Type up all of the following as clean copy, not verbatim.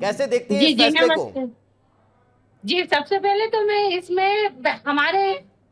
कैसे देखते हैं जी इस जी फैसले को? नमस्ते जी। सबसे पहले तो मैं इसमें हमारे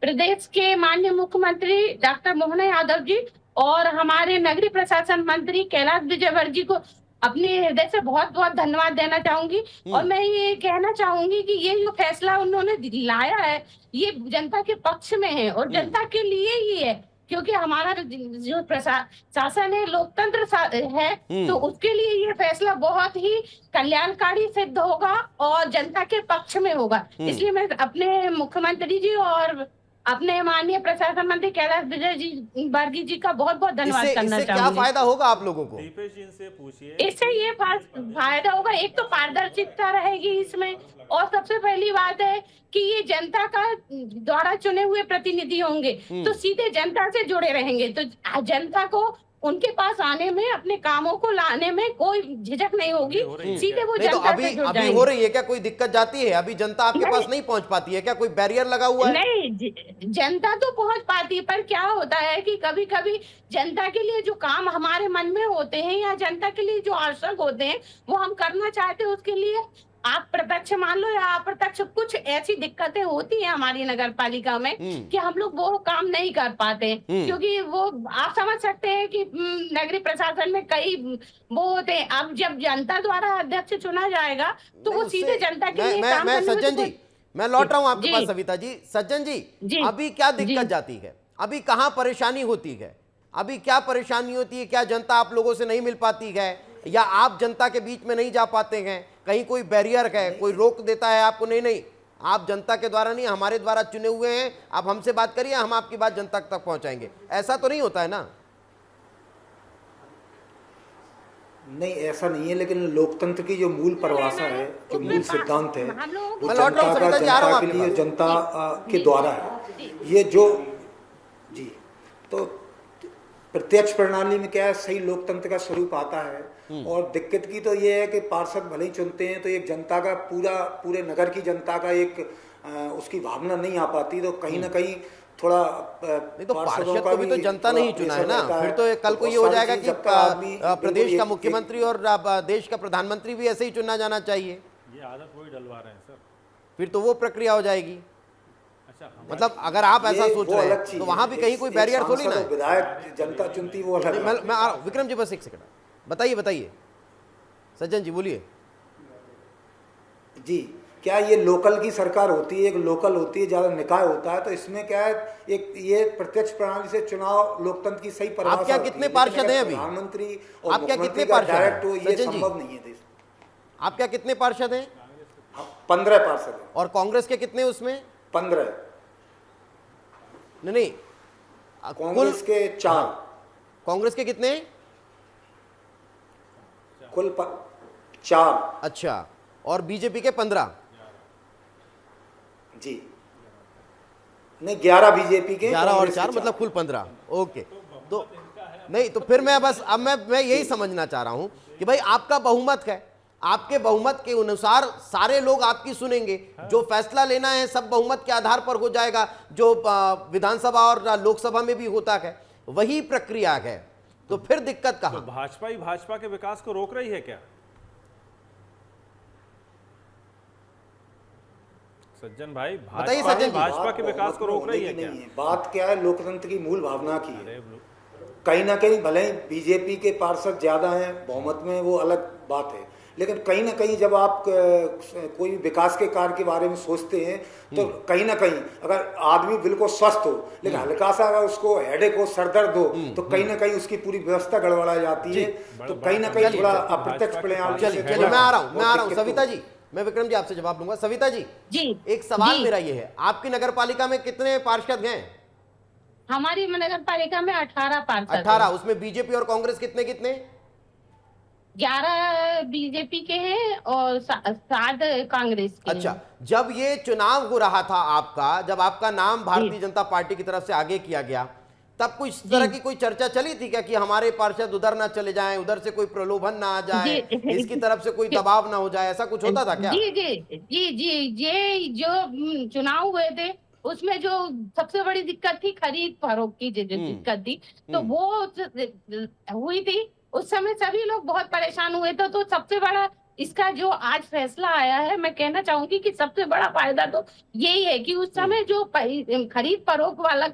प्रदेश के माननीय मुख्यमंत्री डॉक्टर मोहन यादव जी और हमारे नगरीय प्रशासन मंत्री कैलाश विजयवर्गीय जी को अपने हृदय से बहुत बहुत धन्यवाद देना चाहूंगी। और मैं ये कहना चाहूंगी कि ये जो फैसला उन्होंने लाया है ये जनता के पक्ष में है और जनता के लिए ही है, क्योंकि हमारा जो प्रशासन है लोकतंत्र है, तो उसके लिए ये फैसला बहुत ही कल्याणकारी सिद्ध होगा और जनता के पक्ष में होगा। इसलिए मैं अपने मुख्यमंत्री जी और अपने माननीय प्रशासन मंत्री कैलाश विजय जी वर्गीय जी का बहुत बहुत धन्यवाद इससे करना इससे क्या चाहूंगी। फायदा होगा आप लोगों को? दीपेश जी से पूछिए इससे कि ये फायदा होगा, एक तो पारदर्शिता रहेगी इसमें, और सबसे पहली बात है कि ये जनता का द्वारा चुने हुए प्रतिनिधि होंगे तो सीधे जनता से जुड़े रहेंगे, तो जनता को उनके पास आने में अपने कामों को लाने में कोई झिझक नहीं होगी, सीधे वो नहीं तो जनता अभी से जुड़ अभी हो जाएंगे। रही है क्या? कोई दिक्कत जाती है? अभी जनता आपके पास नहीं नहीं पहुंच पाती है क्या? कोई बैरियर लगा हुआ है? नहीं जनता तो पहुंच पाती है, पर क्या होता है कि कभी कभी जनता के लिए जो काम हमारे मन में होते हैं या जनता के लिए जो आवश्यक होते हैं वो हम करना चाहते हैं, उसके लिए आप प्रत्यक्ष मान लो या अप्रत्यक्ष कुछ ऐसी दिक्कतें होती हैं हमारी नगर पालिका में कि हम लोग वो काम नहीं कर पाते, क्योंकि वो आप समझ सकते हैं कि नगरीय प्रशासन में कई वो होते हैं। अब जब जनता द्वारा अध्यक्ष चुना जाएगा तो नहीं वो सीधे उससे जनता के लिए काम मैं करने में तो सज्जन जी, मैं लौट रहा हूं आपके जी पास। सविता जी, सज्जन जी, जी अभी क्या जी दिक्कत जाती है? अभी कहां परेशानी होती है? अभी क्या परेशानी होती है? क्या जनता आप लोगों से नहीं मिल पाती है या आप जनता के बीच में नहीं जा पाते हैं? कहीं कोई बैरियर है, कोई रोक देता है आपको? नहीं नहीं, आप जनता के द्वारा नहीं, हमारे द्वारा चुने हुए हैं, आप हमसे बात करिए, हम आपकी बात जनता तक पहुंचाएंगे। ऐसा तो नहीं होता है ना? नहीं, ऐसा नहीं है, लेकिन लोकतंत्र की जो मूल परिभाषा है, जो मूल सिद्धांत है, हम लोगों वो मैं लौट रहा हूं जनता का, सविता जी, आ रहा हूं जनता के आपके लिए, पास। जनता के द्वारा है। ये जो जी, तो प्रत्यक्ष प्रणाली में क्या है, सही लोकतंत्र का स्वरूप आता है। और दिक्कत की तो ये है कि पार्षद भले ही चुनते हैं तो एक जनता का पूरे नगर की जनता का एक उसकी भावना नहीं आ पाती, तो कहीं ना कहीं थोड़ा नहीं तो पार्षदों पार्षद का को भी तो जनता थोड़ा नहीं चुना है प्रेशर ना? रहता फिर है। तो कल को ये बहुत हो सारी जाएगा चीज़ कि जब तक आदमी प्रदेश का बिल्कुल मुख्यमंत्री और देश का प्रधानमंत्री भी ऐसे ही चुना जाना चाहिए। ये आदत वही डलवा रहे हैं सर। फिर तो वो प्रक्रिया हो जाएगी। अच्छा मतलब अगर आप ऐसा ये सोच वो रहे अलग हैं चीज़ तो है। वहां भी कहीं कोई एक बैरियर थोड़ी सांसद ना और है। विधायक जनता चुनती वो अलग नहीं, है। मैं आ रहा हूं। विक्रम जी बस एक सेकंड, बताइए बताइए, सज्जन जी बोलिए। जी, क्या ये लोकल की सरकार होती है, एक लोकल होती है, ज़्यादा निकाय होता है, तो इसमें क्या है, एक ये प्रत्यक्ष प्रणाली से चुनाव लोकतंत्र की सही परिभाषा आप क्या होती कितने है। पार्षद लेकिन अगर हैं अभी? प्रधानमंत्री और आप क्या कितने मुख्यमंत्री का पार्षद हैं? डायरेक्ट हो, ये सज्जन जी, संभव नहीं है देश। आप क्या कितने पार्षद हैं? 15 पार्षद हैं। और कांग्रेस के कितने उसमें? 15। नहीं नहीं, कुल कांग्रेस के 4। कांग्रेस के कितने? कुल 4। अच्छा, और बीजेपी के 15? जी नहीं, 11 बीजेपी के, 11 और कांग्रेस के 4 मतलब कुल 15। ओके, तो नहीं तो फिर मैं बस अब मैं यही समझना चाह रहा हूं कि भाई आपका बहुमत है, आपके बहुमत के अनुसार सारे लोग आपकी सुनेंगे, जो फैसला लेना है सब बहुमत के आधार पर हो जाएगा, जो विधानसभा और लोकसभा में भी होता है वही प्रक्रिया है, तो फिर दिक्कत तो कहां? भाजपा ही भाजपा के विकास को रोक रही है क्या? सज्जन भाई, बताइए भाजपा सज्जन ही जी। भाजपा के विकास को रोक रही है क्या? नहीं है, बात क्या है, लोकतंत्र की मूल भावना की है। अरे कहीं ना कहीं भले ही बीजेपी के पार्षद ज्यादा हैं बहुमत में, वो अलग बात है, लेकिन कहीं ना कहीं जब आप कोई भी विकास के कार्य के बारे में सोचते हैं तो कहीं ना कहीं अगर आदमी बिल्कुल स्वस्थ हो लेकिन हल्का सा अगर उसको हेडेक हो, सरदर्द हो, तो कहीं ना कहीं उसकी पूरी व्यवस्था गड़बड़ा जाती है। तो कहीं ना कहीं थोड़ा अप्रत्यक्ष प्रणाली से चलिए थोड़ा मैं आ रहा हूं बहुत दिक्कत सविता जी, मैं विक्रम जी आपसे जवाब दूंगा। सविता जी, जी एक सवाल जी। मेरा ये है, आपकी नगर पालिका में कितने पार्षद हैं? हमारी नगर पालिका में 18 पार्षद 18। उसमें बीजेपी और कांग्रेस कितने कितने? 11 बीजेपी के हैं और 7 कांग्रेस के अच्छा, हैं। जब ये चुनाव हो रहा था आपका, जब आपका नाम भारतीय जी जनता पार्टी की तरफ से आगे किया गया, तब कुछ इस जी तरह की कोई चर्चा चली थी क्या कि हमारे पार्षद उधर ना चले जाएं, उधर से कोई प्रलोभन ना आ जाए, इसकी जी तरफ से कोई दबाव ना हो जाए, ऐसा कुछ होता था क्या? जी जी जी जी, ये जो चुनाव हुए थे उसमें जो सबसे बड़ी दिक्कत थी खरीद फरोख्त की जो दिक्कत थी, तो वो हुई थी। उस समय सभी लोग बहुत परेशान हुए थे, तो सबसे बड़ा इसका जो आज फैसला आया है, मैं कहना चाहूंगी कि सबसे बड़ा फायदा तो यही है कि उस समय जो खरीद फरोख्त वाला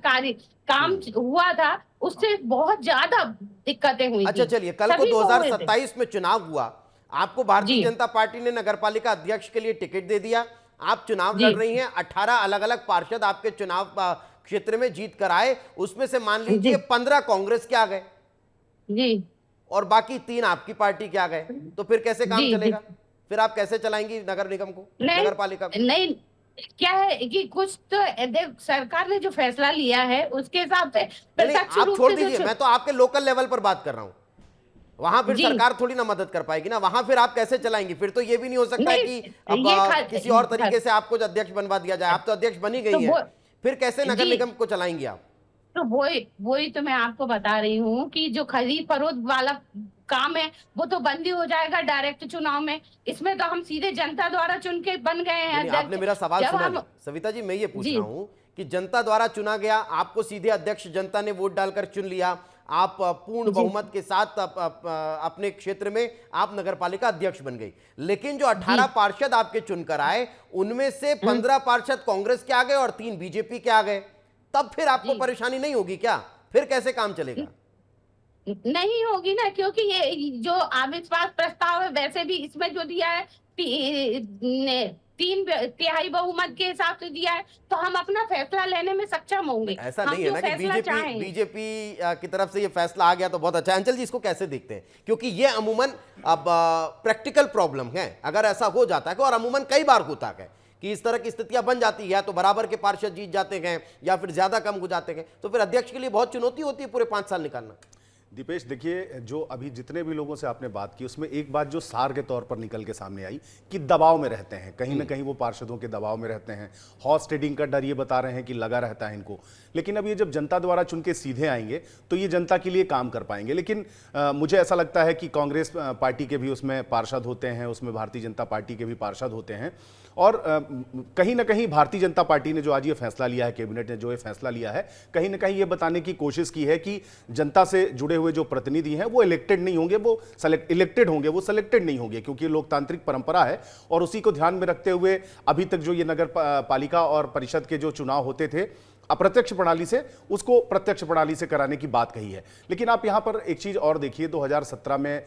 काम हुआ था, उससे बहुत ज्यादा दिक्कतें हुई अच्छा थी। चलिए, कल को सभी को हुए थे। 2027 में चुनाव हुआ, आपको भारतीय जी। जनता पार्टी ने नगरपालिका अध्यक्ष के लिए टिकट दे दिया, आप चुनाव जी। लड़ रही हैं, 18 अलग अलग पार्षद आपके चुनाव क्षेत्र में जीत कर आए, उसमें से मान लीजिए 15 कांग्रेस के आ गए जी और बाकी 3 आपकी पार्टी के आ गए, तो फिर कैसे काम जी, चलेगा? फिर आप कैसे चलाएंगी नगर निगम को, नहीं नगर पालिका को? नहीं, क्या है कि कुछ तो सरकार ने जो फैसला लिया है उसके हिसाब से नहीं, प्रत्यक्ष आप रूप छोड़ से दीजिए, जो मैं तो आपके लोकल लेवल पर बात कर रहा हूं। वहां फिर जी। सरकार थोड़ी ना मदद कर पाएगी ना, वहां फिर आप कैसे चलाएंगी? फिर तो ये भी नहीं हो सकता है नहीं, कि अब किसी और तरीके से आपको अध्यक्ष बनवा दिया जाए, आप तो अध्यक्ष बनी तो गई वो है, फिर कैसे नगर जी। निगम को चलाएंगी आप? तो वही तो मैं आपको बता रही हूँ कि जो खरीद फरोख्त वाला काम है वो तो बंद ही हो जाएगा डायरेक्ट चुनाव में। इसमें तो हम सीधे जनता द्वारा चुन के बन गए हैं नहीं, आपने अध्यक्ष। मेरा सवाल जब सुना हम नहीं। सविता जी, मैं ये पूछ जी। रहा हूं कि जनता द्वारा चुना गया, आपको सीधे अध्यक्ष जनता ने वोट डालकर चुन लिया, आप पूर्ण जी। बहुमत के साथ अपने क्षेत्र में आप नगरपालिका अध्यक्ष बन गई, लेकिन जो 18 पार्षद आपके चुनकर आए, उनमें से 15 पार्षद कांग्रेस के आ गए और 3 बीजेपी के आ गए, तब फिर आपको जी। परेशानी नहीं होगी क्या? फिर कैसे काम चलेगा? नहीं होगी ना, क्योंकि ये जो अविश्वास प्रस्ताव है वैसे भी इसमें जो दिया है 3/3 बहुमत के हिसाब से दिया है, तो हम अपना फैसला लेने में सक्षम होंगे। ऐसा हम नहीं है जो ना कि फैसला चाहें। बीजेपी की तरफ से ये फैसला आ गया तो बहुत अच्छा है। अंचल जी, इसको कैसे देखते हैं? क्योंकि ये अमूमन अब प्रैक्टिकल प्रॉब्लम है, अगर ऐसा हो जाता है, और अमूमन कई बार होता है कि इस तरह की स्थितियां बन जाती है, या तो बराबर के पार्षद जीत जाते हैं या फिर ज्यादा कम हो जाते हैं, तो फिर अध्यक्ष के लिए बहुत चुनौती होती है पूरे 5 साल निकालना। दीपेश, देखिए, जो अभी जितने भी लोगों से आपने बात की उसमें एक बात जो सार के तौर पर निकल के सामने आई कि दबाव में रहते हैं, कहीं ना कहीं वो पार्षदों के दबाव में रहते हैं, हॉर्स ट्रेडिंग का डर ये बता रहे हैं कि लगा रहता है इनको। लेकिन अब ये जब जनता द्वारा चुन के सीधे आएंगे तो ये जनता के लिए काम कर पाएंगे। लेकिन मुझे ऐसा लगता है कि कांग्रेस पार्टी के भी उसमें पार्षद होते हैं, उसमें भारतीय जनता पार्टी के भी पार्षद होते हैं, और कहीं ना कहीं भारतीय जनता पार्टी ने जो आज ये फैसला लिया है, कैबिनेट ने जो ये फैसला लिया है, कहीं ना कहीं ये बताने की कोशिश की है कि जनता से जुड़े हुए जो प्रतिनिधि हैं वो इलेक्टेड नहीं होंगे, वो इलेक्टेड होंगे, वो सेलेक्टेड नहीं होंगे, क्योंकि ये लोकतांत्रिक परंपरा है। और उसी को ध्यान में रखते हुए अभी तक जो ये नगर पालिका और परिषद के जो चुनाव होते थे अप्रत्यक्ष प्रणाली से, उसको प्रत्यक्ष प्रणाली से कराने की बात कही है। लेकिन आप यहां पर एक चीज और देखिए, 2017 में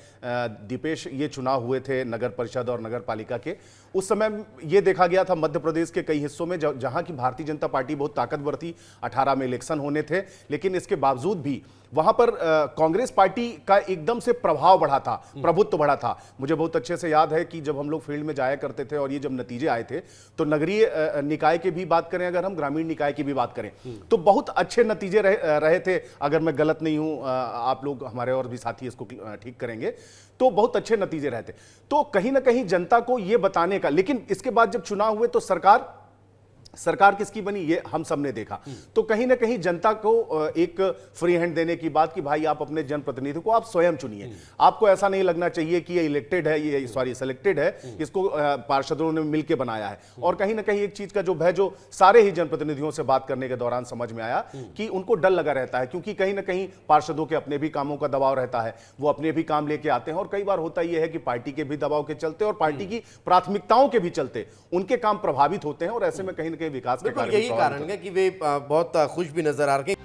दीपेश ये चुनाव हुए थे नगर परिषद और नगर पालिका के। उस समय ये देखा गया था मध्य प्रदेश के कई हिस्सों में जहां की भारतीय जनता पार्टी बहुत ताकतवर थी, 18 में इलेक्शन होने थे, लेकिन इसके बावजूद भी वहां पर कांग्रेस पार्टी का एकदम से प्रभाव बढ़ा था, प्रभुत्व बढ़ा था। मुझे बहुत अच्छे से याद है कि जब हम लोग फील्ड में जाया करते थे और ये जब नतीजे आए थे, तो नगरीय निकाय के भी बात करें, अगर हम ग्रामीण निकाय की भी बात करें, तो बहुत अच्छे नतीजे रहे थे। अगर मैं गलत नहीं हूं, आप लोग हमारे और भी साथी इसको ठीक करेंगे, तो बहुत अच्छे नतीजे रहे थे। तो कहीं ना कहीं जनता को यह बताने का, लेकिन इसके बाद जब चुनाव हुए तो सरकार किसकी बनी ये हम सब ने देखा। तो कहीं ना कहीं जनता को एक फ्री हैंड देने की बात कि भाई आप अपने जनप्रतिनिधि को आप स्वयं चुनिए, आपको ऐसा नहीं लगना चाहिए कि ये इलेक्टेड है, ये सॉरी सेलेक्टेड है, इसको पार्षदों ने मिलकर बनाया है। और कहीं ना कहीं एक चीज का जो भय जो सारे ही जनप्रतिनिधियों से बात करने के दौरान समझ में आया कि उनको डर लगा रहता है, क्योंकि कहीं ना कहीं पार्षदों के अपने भी कामों का दबाव रहता है, वो अपने भी काम लेके आते हैं, और कई बार होता यह है कि पार्टी के भी दबाव के चलते और पार्टी की प्राथमिकताओं के भी चलते उनके काम प्रभावित होते हैं, और ऐसे में कहीं ना कहीं विकास के बिल्कुल कार्य में यही कारण है कि वे बहुत खुश भी नजर आ रहे हैं।